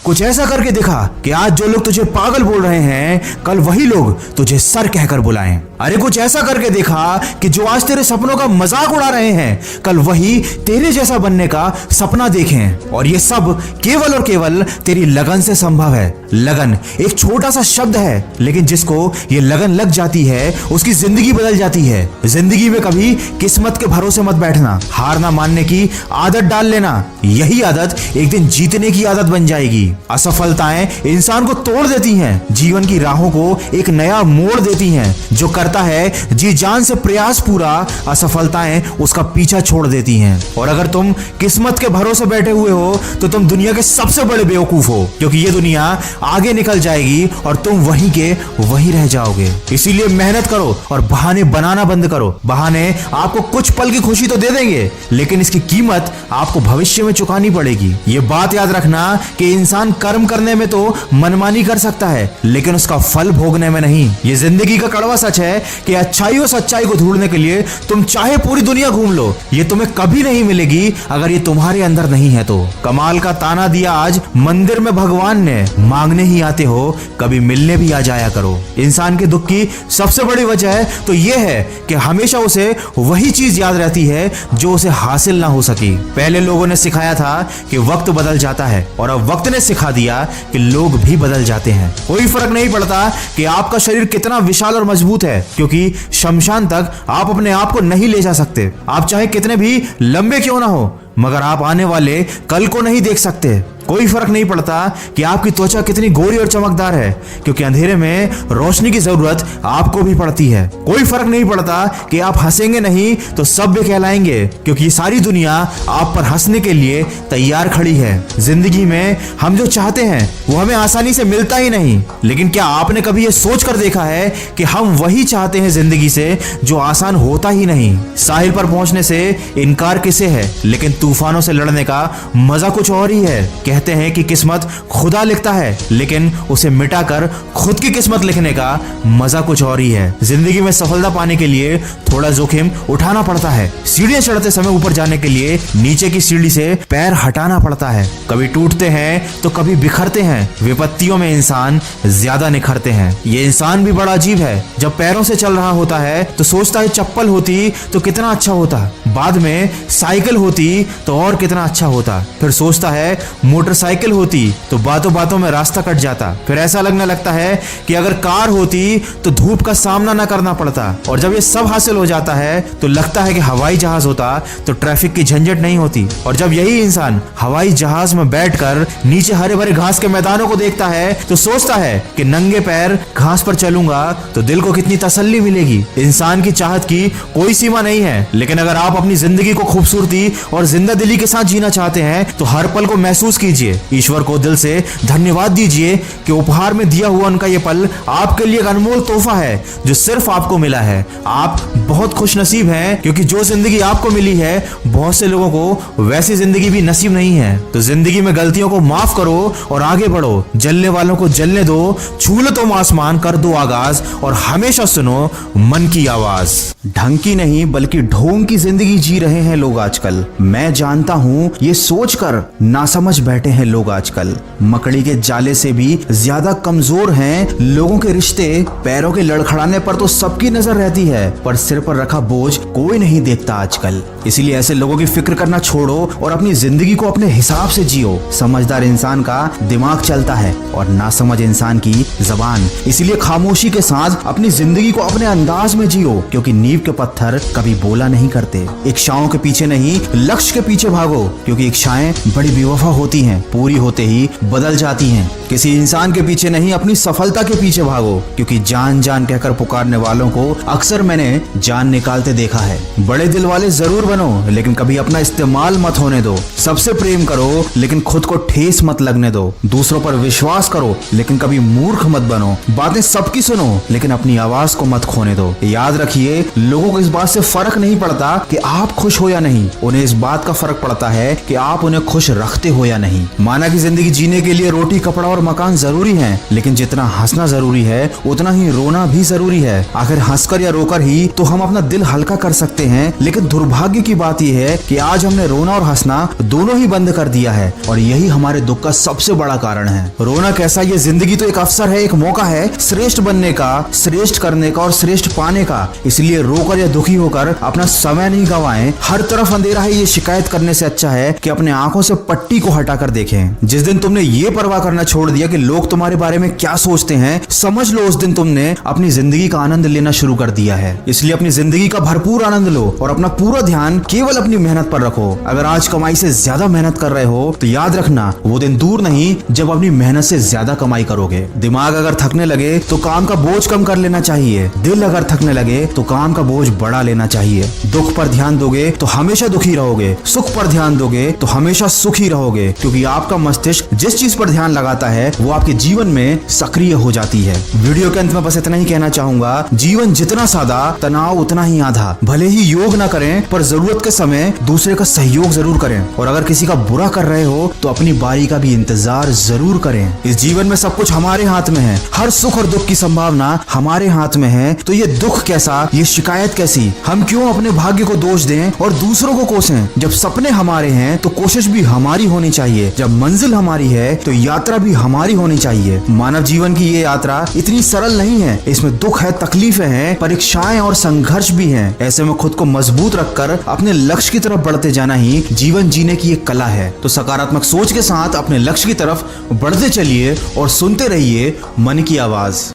कुछ ऐसा करके दिखा कि आज जो लोग तुझे पागल बोल रहे हैं कल वही लोग तुझे सर कहकर बुलाएं। अरे कुछ ऐसा करके दिखा कि जो आज तेरे सपनों का मजाक उड़ा रहे हैं कल वही तेरे जैसा बनने का सपना देखें। और ये सब केवल और केवल तेरी लगन से संभव है। लगन एक छोटा सा शब्द है, लेकिन जिसको ये लगन लग जाती है उसकी जिंदगी बदल जाती है। जिंदगी में कभी किस्मत के भरोसे मत बैठना, हार ना मानने की आदत डाल लेना। यही आदत एक दिन जीतने की आदत बन जाएगी। असफलताएं इंसान को तोड़ देती हैं, जीवन की राहों को एक नया मोड़ देती हैं। जो करता है जी जान से प्रयास पूरा, असफलताएं उसका पीछा छोड़ देती हैं। और अगर तुम किस्मत के भरोसे बैठे हुए हो तो तुम दुनिया के सबसे बड़े बेवकूफ हो, क्योंकि ये दुनिया आगे निकल जाएगी और तुम वहीं के वहीं रह जाओगे। इसीलिए मेहनत करो और बहाने बनाना बंद करो। बहाने आपको कुछ पल की खुशी तो दे देंगे, लेकिन इसकी कीमत आपको भविष्य में चुकानी पड़ेगी। ये बात याद रखना कि इंसान कर्म करने में तो मनमानी कर सकता है, लेकिन उसका फल भोगने में नहीं। ये जिंदगी का कड़वा सच है कि अच्छाई और सच्चाई को ढूंढने के लिए तुम चाहे पूरी दुनिया घूम लो, ये तुम्हें कभी नहीं मिलेगी अगर ये तुम्हारे अंदर नहीं है तो। कमाल का ताना दिया आज मंदिर में भगवान ने, मांगने ही आते हो कभी मिलने भी आ जाया करो। इंसान के दुख की सबसे बड़ी वजह तो यह है कि हमेशा उसे वही चीज याद रहती है जो उसे हासिल ना हो सकी। पहले लोगों ने सिखाया था कि वक्त बदल जाता है, और अब वक्त ने सिखा दिया कि लोग भी बदल जाते हैं। कोई फर्क नहीं पड़ता कि आपका शरीर कितना विशाल और मजबूत है, क्योंकि शमशान तक आप अपने आप को नहीं ले जा सकते। आप चाहे कितने भी लंबे क्यों ना हो, मगर आप आने वाले कल को नहीं देख सकते। कोई फर्क नहीं पड़ता कि आपकी त्वचा कितनी गोरी और चमकदार है, क्योंकि अंधेरे में रोशनी की जरूरत आपको भी पड़ती है। कोई फर्क नहीं पड़ता कि आप हंसेंगे नहीं तो सभ्य कहलाएंगे, क्योंकि ये सारी दुनिया आप पर हंसने के लिए तैयार खड़ी है। जिंदगी में हम जो चाहते हैं वो हमें आसानी से मिलता ही नहीं, लेकिन क्या आपने कभी ये सोच कर देखा है कि हम वही चाहते हैं जिंदगी से जो आसान होता ही नहीं। साहिल पर पहुंचने से इनकार किसे है, लेकिन तूफानों से लड़ने का मजा कुछ और ही है। कहते हैं कि किस्मत खुदा लिखता है, लेकिन उसे मिटाकर खुद की किस्मत लिखने का मजा कुछ और ही है। जिंदगी में सफलता पाने के लिए थोड़ा जोखिम उठाना पड़ता है। सीढ़ियां चढ़ते समय ऊपर जाने के लिए नीचे की सीढ़ी से पैर हटाना पड़ता है। कभी टूटते हैं तो कभी बिखरते हैं। विपत्तियों में इंसान ज्यादा निखरते हैं। ये इंसान भी बड़ा अजीब है। जब पैरों से चल रहा होता है तो सोचता है चप्पल होती तो कितना अच्छा होता, बाद में साइकिल होती तो और कितना अच्छा होता, फिर सोचता है मोटरसाइकिल होती तो बातों बातों में रास्ता कट जाता, फिर ऐसा लगने लगता है कि अगर कार होती तो धूप का सामना ना करना पड़ता, और जब ये सब हासिल हो जाता है तो लगता है कि हवाई जहाज होता तो ट्रैफिक की झंझट नहीं होती। और जब यही इंसान हवाई जहाज में बैठकर नीचे हरे भरे घास के मैदानों को देखता है तो सोचता है कि नंगे पैर घास पर चलूंगा तो दिल को कितनी तसल्ली मिलेगी। इंसान की चाहत की कोई सीमा नहीं है, लेकिन अगर आप अपनी जिंदगी को खूबसूरती और जिंदा दिली के साथ जीना चाहते हैं तो हर पल को महसूस कीजिए। ईश्वर को दिल से धन्यवाद दीजिए कि उपहार में दिया हुआ उनका ये पल आपके लिए एक अनमोल तोहफा है जो सिर्फ आपको मिला है। आप बहुत खुशनसीब हैं, क्योंकि जो जिंदगी आपको मिली है बहुत से लोगों को वैसी जिंदगी भी नसीब नहीं है। तो जिंदगी में गलतियों को माफ करो और आगे बढ़ो। जलने वालों को जलने दो, छू लो तुम आसमान, कर दो आगाज और हमेशा सुनो मन की आवाज। ढंग की नहीं बल्कि ढोंग की जिंदगी जी रहे हैं लोग आजकल। मैं जानता हूँ ये सोचकर नासमझ बैठे हैं लोग आजकल। मकड़ी के जाले से भी ज्यादा कमजोर हैं लोगों के रिश्ते। पैरों के लड़खड़ाने पर तो सबकी नजर रहती है, पर सिर पर रखा बोझ कोई नहीं देखता आजकल। इसीलिए ऐसे लोगों की फिक्र करना छोड़ो और अपनी जिंदगी को अपने हिसाब से जियो। समझदार इंसान का दिमाग चलता है और नासमझ इंसान की जबान। इसीलिए खामोशी के साथ अपनी जिंदगी को अपने अंदाज में जियो, क्योंकि नींव के पत्थर कभी बोला नहीं करते। इच्छाओं के पीछे नहीं लक्ष्य के पीछे भागो, क्योंकि इच्छाएं बड़ी बेवफा होती हैं, पूरी होते ही बदल जाती हैं। किसी इंसान के पीछे नहीं अपनी सफलता के पीछे भागो, क्योंकि जान जान कहकर पुकारने वालों को अक्सर मैंने जान निकालते देखा है। बड़े दिल वाले जरूर बनो, लेकिन कभी अपना इस्तेमाल मत होने दो। सबसे प्रेम करो लेकिन खुद को ठेस मत लगने दो। दूसरों पर विश्वास करो लेकिन कभी मूर्ख मत बनो। बातें सबकी सुनो लेकिन अपनी आवाज को मत खोने दो। याद रखिए, लोगों को इस बात से फर्क नहीं पड़ता कि आप खुश हो या नहीं, उन्हें इस बात का फर्क पड़ता है कि आप उन्हें खुश रखते हो या नहीं। माना कि जिंदगी जीने के लिए रोटी कपड़ा और और मकान जरूरी हैं, लेकिन जितना हंसना जरूरी है उतना ही रोना भी जरूरी है। आखिर हंसकर या रोकर ही तो हम अपना दिल हल्का कर सकते हैं, लेकिन दुर्भाग्य की बात यह है कि आज हमने रोना और हंसना दोनों ही बंद कर दिया है और यही हमारे दुख का सबसे बड़ा कारण है। रोना कैसा, ये जिंदगी तो एक अवसर है, एक मौका है श्रेष्ठ बनने का, श्रेष्ठ करने का और श्रेष्ठ पाने का। इसलिए रोकर या दुखी होकर अपना समय नहीं गवाएं। हर तरफ अंधेरा है, ये शिकायत करने से अच्छा है कि अपने आंखों से पट्टी को हटाकर देखें। जिस दिन तुमने ये परवाह करना छोड़ दिया कि लोग तुम्हारे बारे में क्या सोचते हैं, समझ लो उस दिन तुमने अपनी जिंदगी का आनंद लेना शुरू कर दिया है। इसलिए अपनी जिंदगी का भरपूर आनंद लो और अपना पूरा ध्यान केवल अपनी मेहनत पर रखो। अगर आज कमाई से ज्यादा मेहनत कर रहे हो तो याद रखना वो दिन दूर नहीं जब अपनी मेहनत से ज्यादा कमाई करोगे। दिमाग अगर थकने लगे तो काम का बोझ कम कर लेना चाहिए। दिल अगर थकने लगे तो काम का बोझ बढ़ा लेना चाहिए। दुख पर ध्यान दोगे तो हमेशा दुखी रहोगे, सुख पर ध्यान दोगे तो हमेशा सुखी रहोगे, क्योंकि आपका मस्तिष्क जिस चीज पर ध्यान लगाता है वो आपके जीवन में सक्रिय हो जाती है। वीडियो के अंत में बस इतना ही कहना चाहूंगा, जीवन जितना सादा तनाव उतना ही आधा। भले ही योग ना करें पर जरूरत के समय दूसरे का सहयोग जरूर करें, और अगर किसी का बुरा कर रहे हो तो अपनी बारी का भी इंतजार जरूर करें। इस जीवन में सब कुछ हमारे हाथ में है, हर सुख और दुख की संभावना हमारे हाथ में है। तो ये दुख कैसा, ये शिकायत कैसी, हम क्यों अपने भाग्य को दोष दें और दूसरों को कोसें। जब सपने हमारे हैं तो कोशिश भी हमारी होनी चाहिए, जब मंजिल हमारी है तो यात्रा भी हमारी होनी चाहिए। मानव जीवन की ये यात्रा इतनी सरल नहीं है, इसमें दुख है, तकलीफें हैं, परीक्षाएं और संघर्ष भी हैं। ऐसे में खुद को मजबूत रखकर अपने लक्ष्य की तरफ बढ़ते जाना ही जीवन जीने की एक कला है। तो सकारात्मक सोच के साथ अपने लक्ष्य की तरफ बढ़ते चलिए और सुनते रहिए मन की आवाज।